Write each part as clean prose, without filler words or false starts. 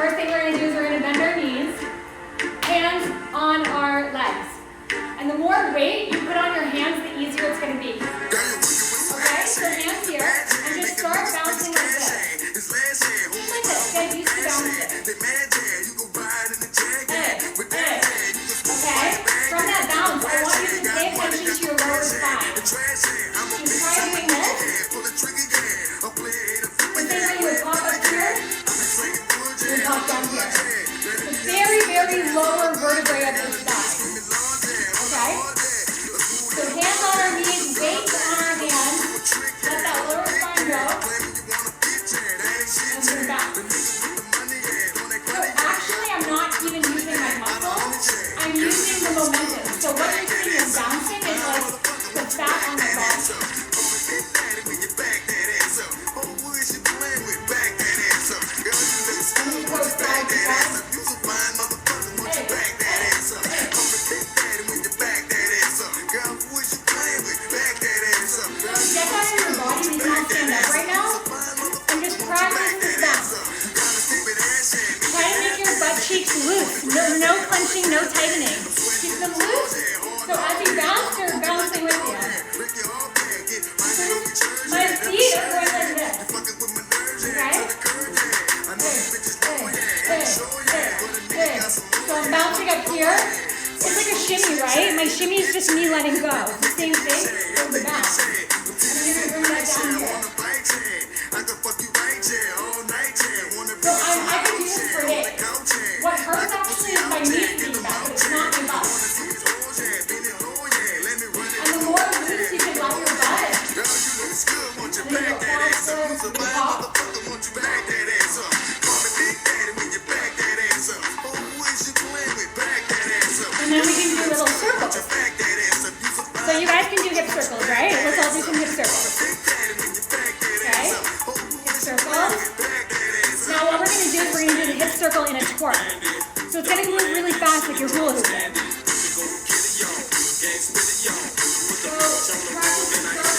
first thing we're going to do is we're going to bend our knees, hands on our legs. And the more weight you put on your hands, the easier it's going to be. Okay, so hands here, and just start bouncing like this. Just like this, get used to bouncing. Hey. Okay, from that bounce, I want you to pay attention to your lower spine. You try doing this. The same way you would pop up here, you would pop down here. The very, very lower vertebrae of your spine. Okay? So hands on our knees, weight on our hands. Let that lower spine go. And move back. So actually, I'm not even using my muscles. I'm using the momentum. So what you're seeing is bouncing is like the fat on the body. No clenching, no tightening. Keep them loose. So as you bounce, you're bouncing with you. My feet are going like this. Okay? Hey. So I'm bouncing up here. It's like a shimmy, right? My shimmy is just me letting go. The same thing for the bounce. And then you're going to bring that down here. So I can do this for days. What hurts actually is my knee feedback, but it's not my butt. And the more loose you can let your butt, and then you go faster, you pop. And then we can do little circles. So you guys can do hip circles, right? Let's all do some hip circles. Okay? Hip circles. Now what we're going to do is we're going to do the hip circle in a twerk. So it's going to move really fast like you're hula hooping. So practice the circle.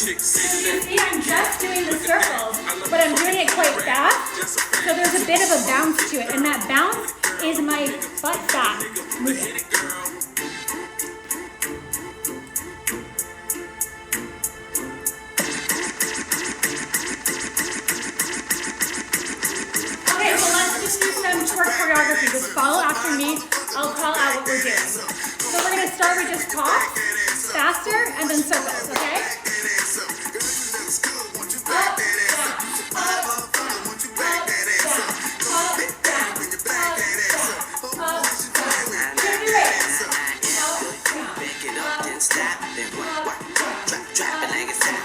So you see I'm just doing the circles, but I'm doing it quite fast. So there's a bit of a bounce to it, and that bounce is my butt fat moving. Twerk choreography. Just follow after me. I'll call out what we're doing. So we're going to start with just pop, faster, and then circles, okay? Up, down, up, down, up, down, up, down, up, down. Turn your waist. Up, down, back it up, then stop, then drop it like it's hot.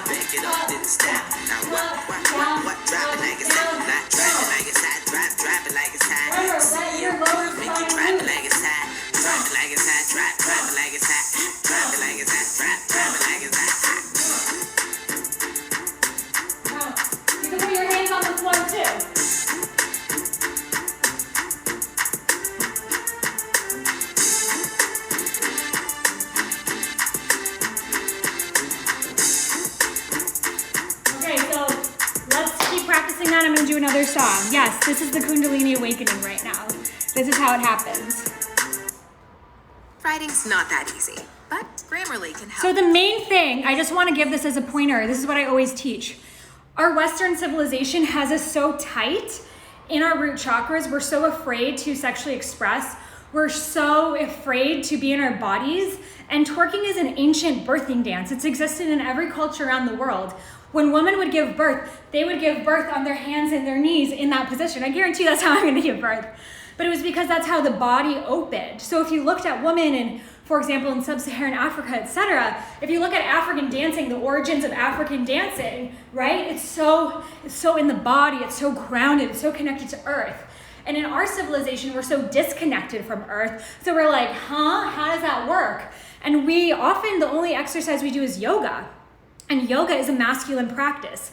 Back it up, then stop. Now drop it like it's hot. Not drop it like it's hot. Drop it like it's hot. let your lower Make it drop it like it's hot. Drop it like it's hot. Drop it like it's hot. Drop it like it's hot. Drop it like it's hot. Now, you can put your hands on the floor too. Okay, so let's keep practicing that. I'm going to do another song. Yes, this is the Kundalini awakening right now. This is how it happens. Writing's not that easy, but Grammarly can help. So the main thing, I just want to give this as a pointer. This is what I always teach. Our Western civilization has us so tight in our root chakras. We're so afraid to sexually express. We're so afraid to be in our bodies. And twerking is an ancient birthing dance. It's existed in every culture around the world. When women would give birth, they would give birth on their hands and their knees in that position. I guarantee that's how I'm going to give birth. But it was because that's how the body opened. So if you looked at women in, for example, in sub-Saharan Africa, etc., if you look at African dancing, the origins of African dancing, right? It's so in the body, it's so grounded, it's so connected to earth. And in our civilization, we're so disconnected from earth. So we're like, how does that work? And the only exercise we do is yoga. And yoga is a masculine practice.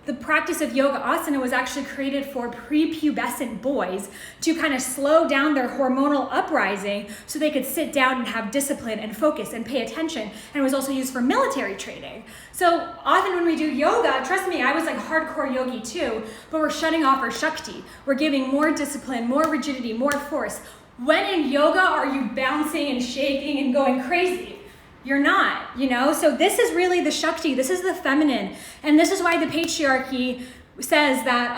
the practice of yoga asana was actually created for prepubescent boys to kind of slow down their hormonal uprising so they could sit down and have discipline and focus and pay attention. And it was also used for military training. So often when we do yoga, trust me, I was like hardcore yogi too, but we're shutting off our Shakti. We're giving more discipline, more rigidity, more force. When in yoga are you bouncing and shaking and going crazy? You're not, you know? So this is really the Shakti, this is the feminine. And this is why the patriarchy says that,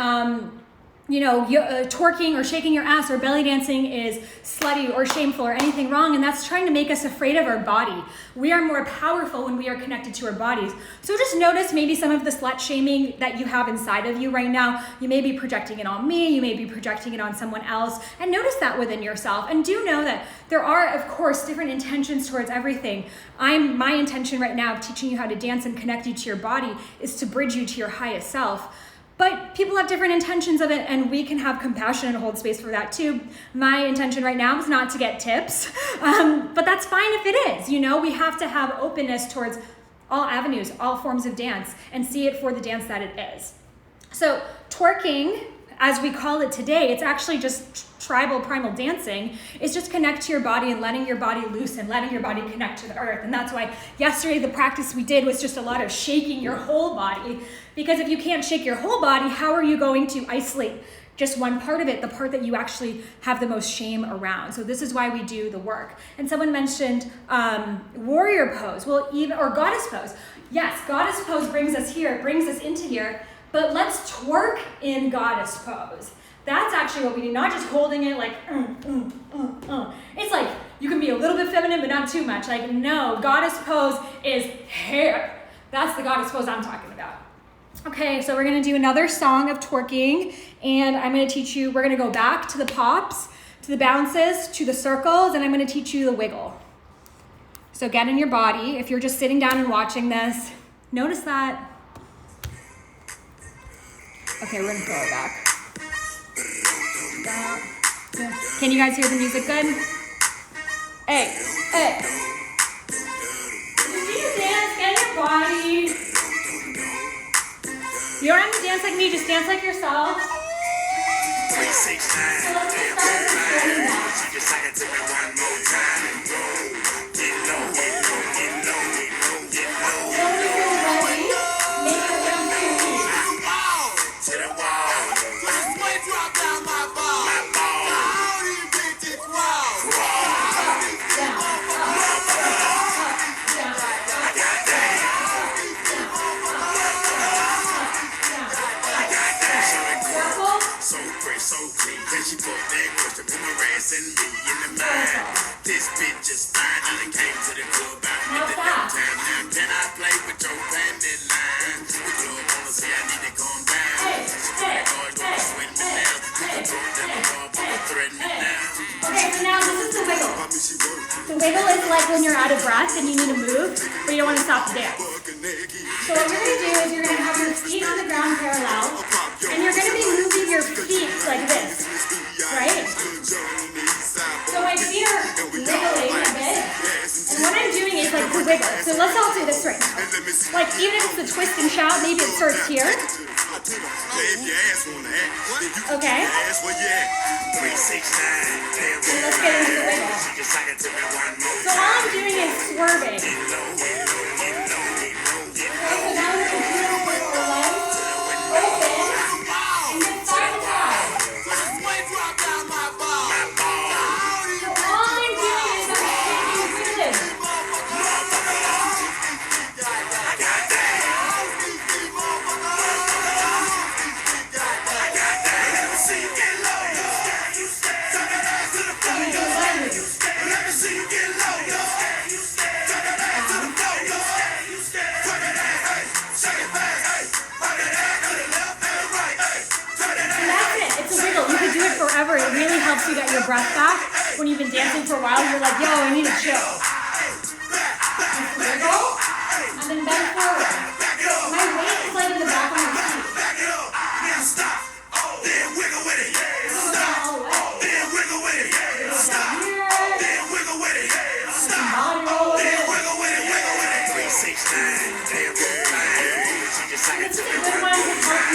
twerking or shaking your ass or belly dancing is slutty or shameful or anything wrong. And that's trying to make us afraid of our body. We are more powerful when we are connected to our bodies. So just notice maybe some of the slut shaming that you have inside of you right now. You may be projecting it on me. You may be projecting it on someone else. And notice that within yourself. And do know that there are, of course, different intentions towards everything. My intention right now of teaching you how to dance and connect you to your body is to bridge you to your highest self. But people have different intentions of it, and we can have compassion and hold space for that too. My intention right now is not to get tips, but that's fine if it is. You know, we have to have openness towards all avenues, all forms of dance, and see it for the dance that it is. So twerking, as we call it today, it's actually just tribal primal dancing. Is just connect to your body and letting your body loose and letting your body connect to the earth. And that's why yesterday the practice we did was just a lot of shaking your whole body, because if you can't shake your whole body, how are you going to isolate just one part of it, the part that you actually have the most shame around? So this is why we do the work. And someone mentioned warrior pose, or goddess pose. Yes, goddess pose brings us here, it brings us into here, but let's twerk in goddess pose. That's actually what we do, not just holding it like, It's like, you can be a little bit feminine, but not too much. Like, no, goddess pose is hair. That's the goddess pose I'm talking about. Okay, so we're gonna do another song of twerking, and I'm gonna teach you, we're gonna go back to the pops, to the bounces, to the circles, and I'm gonna teach you the wiggle. So get in your body. If you're just sitting down and watching this, notice that. Okay, we're gonna throw it back. Can you guys hear the music good? Hey, hey. Did you dance? Get in your body. You don't have to dance like me, just dance like yourself. So let's just start with This bitch just fine and came to the club out with the dumb time. Now can I play with your bandit line? The club wanna say I need to calm down. She told me boy don't sweat me now. You can throw it down the bar, but threaten me now. Okay, so now this is the wiggle. The wiggle is like when you're out of breath and you need to move, but you don't want to stop the dance. So what you're gonna do is you're gonna have your feet on the ground parallel, and you're gonna be moving your feet like this, right? So my feet are wiggling a bit, and what I'm doing is like the wiggle. So let's all do this right now. Like even if it's a twist and shout, maybe it starts here. Okay. So let's get into the wiggle. So all I'm doing is swerving. Okay, so now we're going to do it with our legs open and get side to side. Forever, it really helps you get your breath back. When you've been dancing for a while, you're like, yo, I need to chill. Just wiggle, and then bend forward. My weight is like in the back of my feet. Stop. Then wiggle with it. Stop. Then wiggle with it. Stop. Then wiggle with it. Stop. Then wiggle with it. 369. This is a good one to help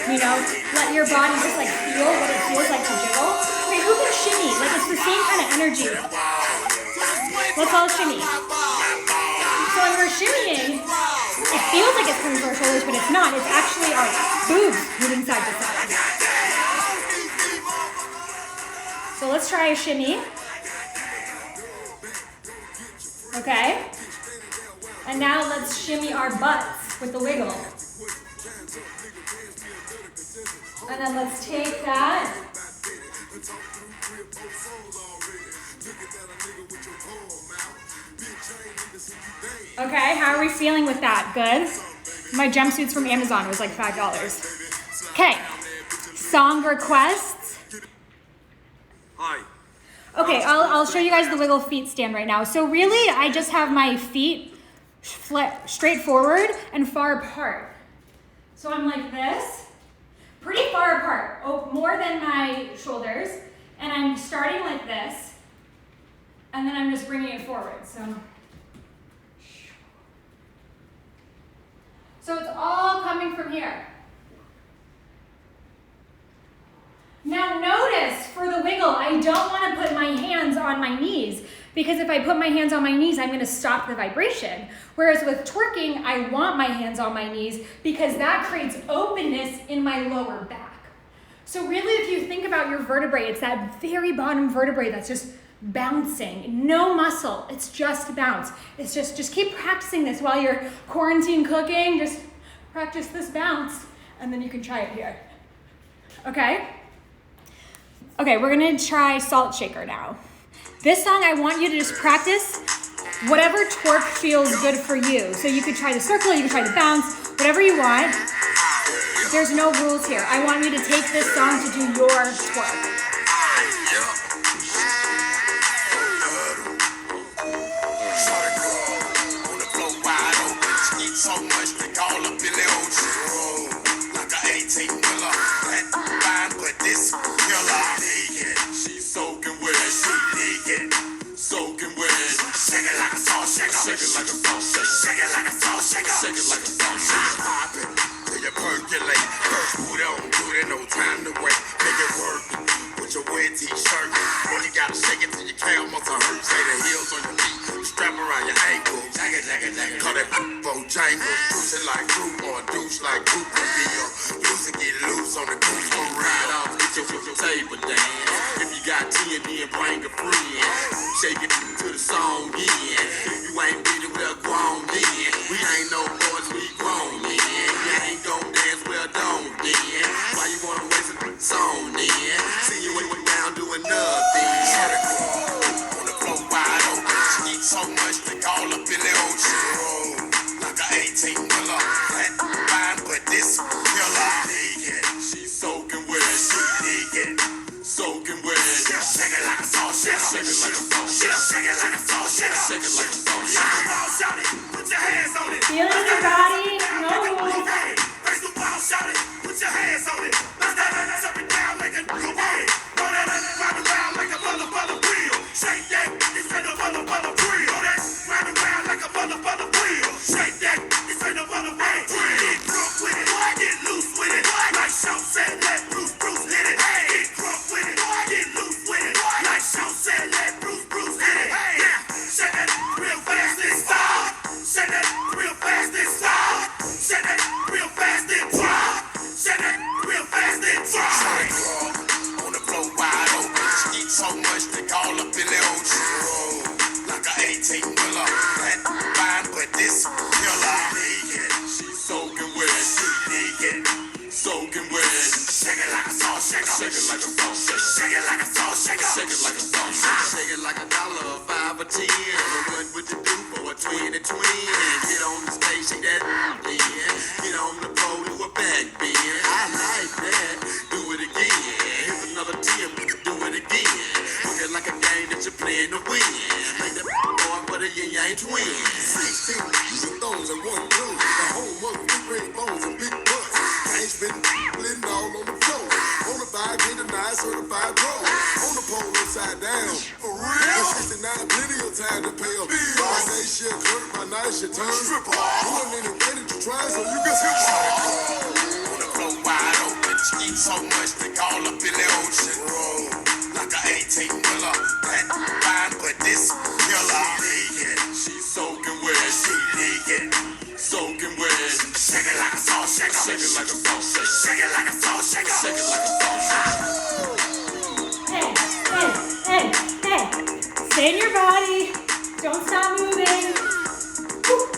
You know, let your body just like feel what it feels like to jiggle. Okay, who can shimmy? Like it's the same kind of energy. Let's all shimmy. So when we're shimmying, it feels like it's coming from our shoulders, but it's not. It's actually our boobs moving side to side. So let's try a shimmy. Okay. And now let's shimmy our butts with the wiggle. And then let's take that. Okay, how are we feeling with that? Good? My jumpsuit's from Amazon. It was like $5. Okay, song requests. Hi. Okay, I'll show you guys the wiggle feet stand right now. So really, I just have my feet straight forward and far apart. So I'm like this, pretty far apart, more than my shoulders. And I'm starting like this, and then I'm just bringing it forward. So it's all coming from here. Now notice, for the wiggle, I don't want to put my hands on my knees, because if I put my hands on my knees, I'm going to stop the vibration. Whereas with twerking, I want my hands on my knees because that creates openness in my lower back. So really, if you think about your vertebrae, it's that very bottom vertebrae that's just bouncing. No muscle, it's just bounce. It's just keep practicing this while you're quarantine cooking. Just practice this bounce, and then you can try it here. Okay? Okay, we're gonna try Salt Shaker now. This song, I want you to just practice whatever twerk feels good for you. So you could try the circle, you could try the bounce, whatever you want. There's no rules here. I want you to take this song to do your twerk. Shake it like a salt shaker. Shake it like a salt shaker. Shake it like a salt shaker. Pop it till you percolate. First put on, do it, no time to wait. Make it work with your wet t-shirt. Well, you gotta shake it till your calf muscle hurt. Say the heels on your feet, strap around your ankle. Jack it. Call that jangle. Juice it like fruit or douche like fruit. Use it, get loose on the goose. Go ride off, get your table dance. If you got TNT and bring a friend, shake it to the song again. You ain't with it, well, grown then. We ain't no boys, we grown then. You ain't gon' dance, well, don't then. Why you wanna waste a song then? See you when down doing nothing. On the floor wide open. She needs so much to call up in the ocean. Like an 18-wheeler. That fine, but this killer. She's soaking wet. She naked. Soaking wet. Shake it like a salt shaker. Shake it like a salt shaker. Shake it like a salt shaker. Shake it like a salt shaker. Put your hands on it. Feeling your body, no rules. Raise the ball, shout it. Put your hands on it. Let's up and down like a nigga want it. Roll that round around like a mother wheel. Shake that, it's in the mother wheel. That's round around like a mother wheel. Shake that, it's in the mother wheel. Get drunk with it, get loose with it. Like Sean said, let Bruce hit it. Get drunk with it, get loose with it. Like Sean said, let Bruce hit it. Yeah, shake that real fast and stop. Shake that real fast and stop. Shake that real fast and drop. Shake that real fast and drop. On the floor wide open. She eats so much they call up in the ocean. Like an 18-wheeler. That fine, but this killer. She's soaking wet. She naked. Soaking wet. Shake it like a salt shaker. Shake it like a salt shaker. Shake it like a salt shaker. Shake it like a salt shaker. Shake it like $1, $5 or $10. What would you do for a 20 twin? Get on the stage, shake that then. Get on the pole, do a back bend. I like that. Do it again. Here's another 10, do it again. Look it like a game that you're playing to win. Make that boy, but a yin-yang twin. 16, using those and one blue. The home of big red bones and big butts. Ain't been blending all on the floor. On the vibe, get a nice certified pro. On the pole, upside down. For real? 69, plenty of time to pay a bill. I say shit, hurt my night, shit turn. Strip off. Going in and ready to try, so you can skip. On the floor wide open. So much to call up in the ocean. Roll like a 18-wheeler. That fine, but this killer. She's soaking wet. She naked. Soaking wet. Shake it like a salt shaker. Shake it like a salt shaker. Shake it like a salt shaker. Shake it like a salt shaker. Hey. Stay in your body. Don't stop moving. Woo.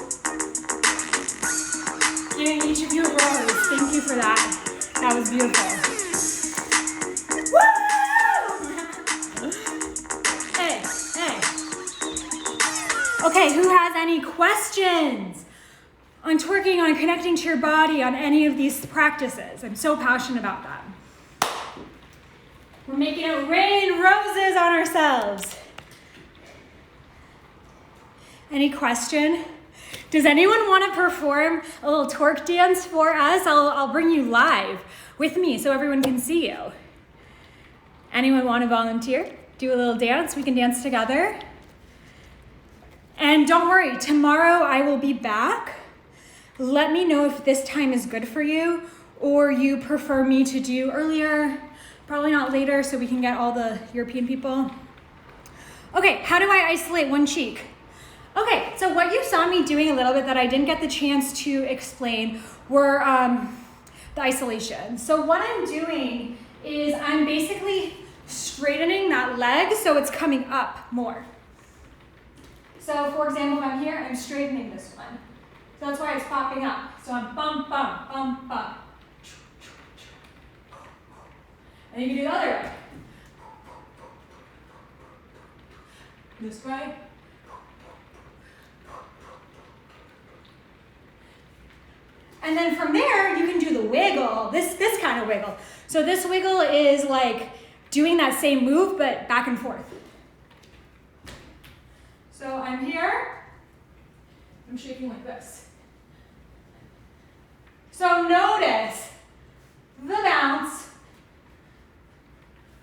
Giving each of you a rose. Thank you for that. That was beautiful. Woo! Hey. Okay, who has any questions on twerking, on connecting to your body, on any of these practices? I'm so passionate about that. We're making it rain roses on ourselves. Any question? Does anyone want to perform a little twerk dance for us? I'll bring you live with me so everyone can see you. Anyone want to volunteer? Do a little dance? We can dance together. And don't worry, tomorrow I will be back. Let me know if this time is good for you or you prefer me to do earlier, probably not later, so we can get all the European people. Okay, how do I isolate one cheek? Okay, so what you saw me doing a little bit that I didn't get the chance to explain were the isolation. So what I'm doing is I'm basically straightening that leg so it's coming up more. So for example, if I'm here, I'm straightening this one. So that's why it's popping up. So I'm bump, bump, bump, bump. And you can do the other way. This way. And then from there, you can do the wiggle, this kind of wiggle. So this wiggle is like doing that same move, but back and forth. So I'm here, I'm shaking like this. So notice the bounce,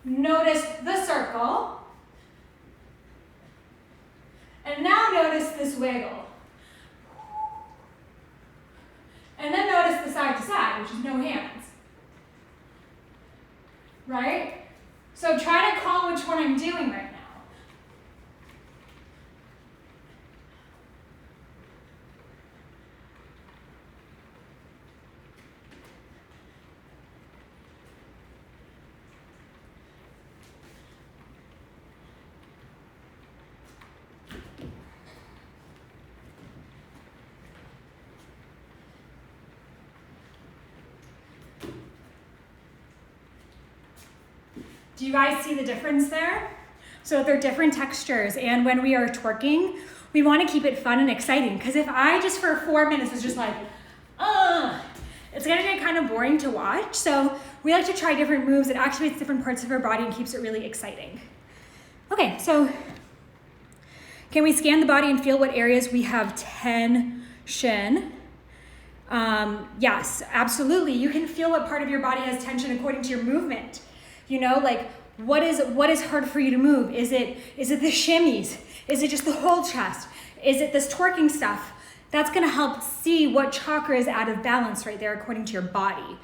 notice the circle, and now notice this wiggle. And then notice the side to side, which is no hands. Right? So try to call which one I'm doing right now. Do you guys see the difference there? So they're different textures, and when we are twerking, we want to keep it fun and exciting, because if I just for 4 minutes was just like, it's gonna get kind of boring to watch. So we like to try different moves. It activates different parts of our body and keeps it really exciting. Okay, so can we scan the body and feel what areas we have tension? Yes, absolutely. You can feel what part of your body has tension according to your movement. You know, like what is hard for you to move? Is it the shimmies? Is it just the whole chest? Is it this twerking stuff? That's gonna help see what chakra is out of balance right there according to your body.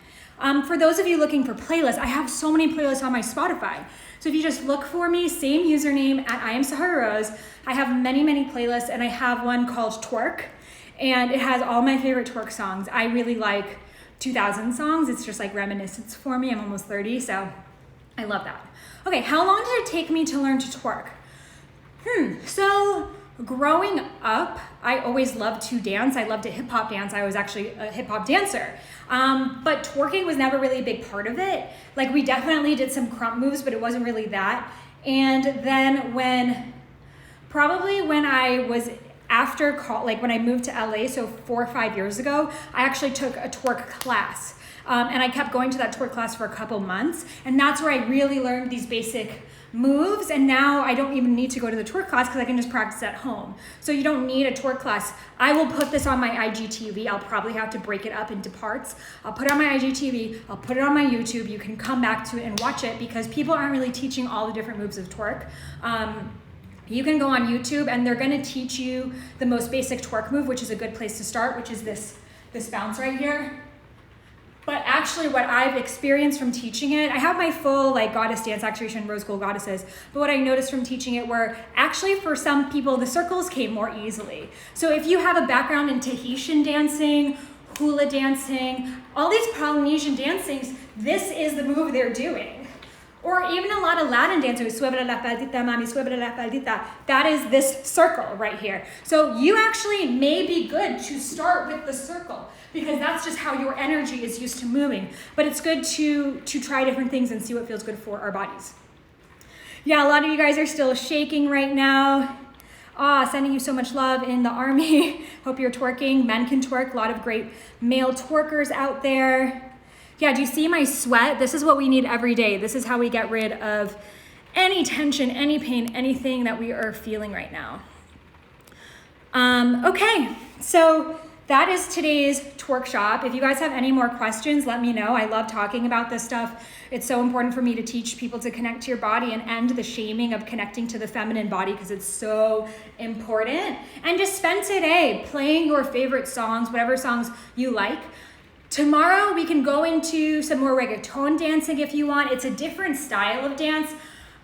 For those of you looking for playlists, I have so many playlists on my Spotify. So if you just look for me, same username at I am Sahara Rose, I have many, many playlists, and I have one called TWERK, and it has all my favorite twerk songs. I really like 2000 songs. It's just like reminiscence for me. I'm almost 30, so I love that. Okay, how long did it take me to learn to twerk? So growing up, I always loved to dance. I loved to hip hop dance. I was actually a hip hop dancer. But twerking was never really a big part of it. Like we definitely did some crump moves, but it wasn't really that. And then when I was when I moved to LA, so 4 or 5 years ago, I actually took a twerk class. And I kept going to that twerk class for a couple months. And that's where I really learned these basic moves. And now I don't even need to go to the twerk class because I can just practice at home. So you don't need a twerk class. I will put this on my IGTV. I'll probably have to break it up into parts. I'll put it on my IGTV. I'll put it on my YouTube. You can come back to it and watch it because people aren't really teaching all the different moves of twerk. You can go on YouTube and they're gonna teach you the most basic twerk move, which is a good place to start, which is this bounce right here. But actually what I've experienced from teaching it, I have my full like goddess dance activation, rose gold goddesses, but what I noticed from teaching it were actually for some people, the circles came more easily. So if you have a background in Tahitian dancing, hula dancing, all these Polynesian dancings, this is the move they're doing. Or even a lot of Latin dancers, suébala la faldita, mami, suébala la faldita, that is this circle right here. So you actually may be good to start with the circle because that's just how your energy is used to moving. But it's good to try different things and see what feels good for our bodies. Yeah, a lot of you guys are still shaking right now. Sending you so much love in the army. Hope you're twerking. Men can twerk. A lot of great male twerkers out there. Yeah, do you see my sweat? This is what we need every day. This is how we get rid of any tension, any pain, anything that we are feeling right now. Okay, so that is today's Twerkshop. If you guys have any more questions, let me know. I love talking about this stuff. It's so important for me to teach people to connect to your body and end the shaming of connecting to the feminine body because it's so important. And just spend today playing your favorite songs, whatever songs you like. Tomorrow we can go into some more reggaeton dancing if you want. It's a different style of dance.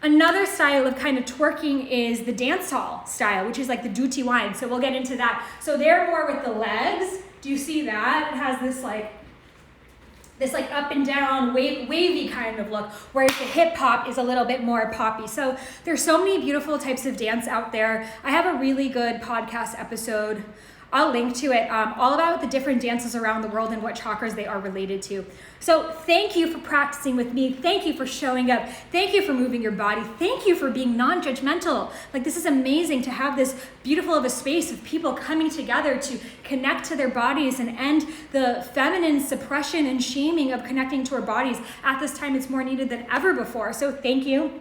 Another style of kind of twerking is the dance hall style, which is like the duty wine. So we'll get into that. So they're more with the legs. Do you see that? It has this like up and down wavy kind of look, whereas the hip hop is a little bit more poppy. So there's so many beautiful types of dance out there. I have a really good podcast episode, I'll link to it, all about the different dances around the world and what chakras they are related to. So thank you for practicing with me. Thank you for showing up. Thank you for moving your body. Thank you for being non-judgmental. Like, this is amazing to have this beautiful of a space of people coming together to connect to their bodies and end the feminine suppression and shaming of connecting to our bodies. At this time, it's more needed than ever before. So thank you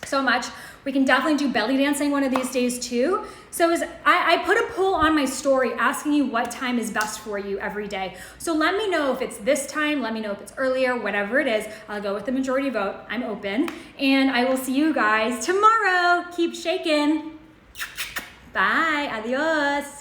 so much. We can definitely do belly dancing one of these days too. So I put a poll on my story asking you what time is best for you every day. So let me know if it's this time, let me know if it's earlier, whatever it is. I'll go with the majority vote. I'm open. And I will see you guys tomorrow. Keep shaking. Bye. Adios.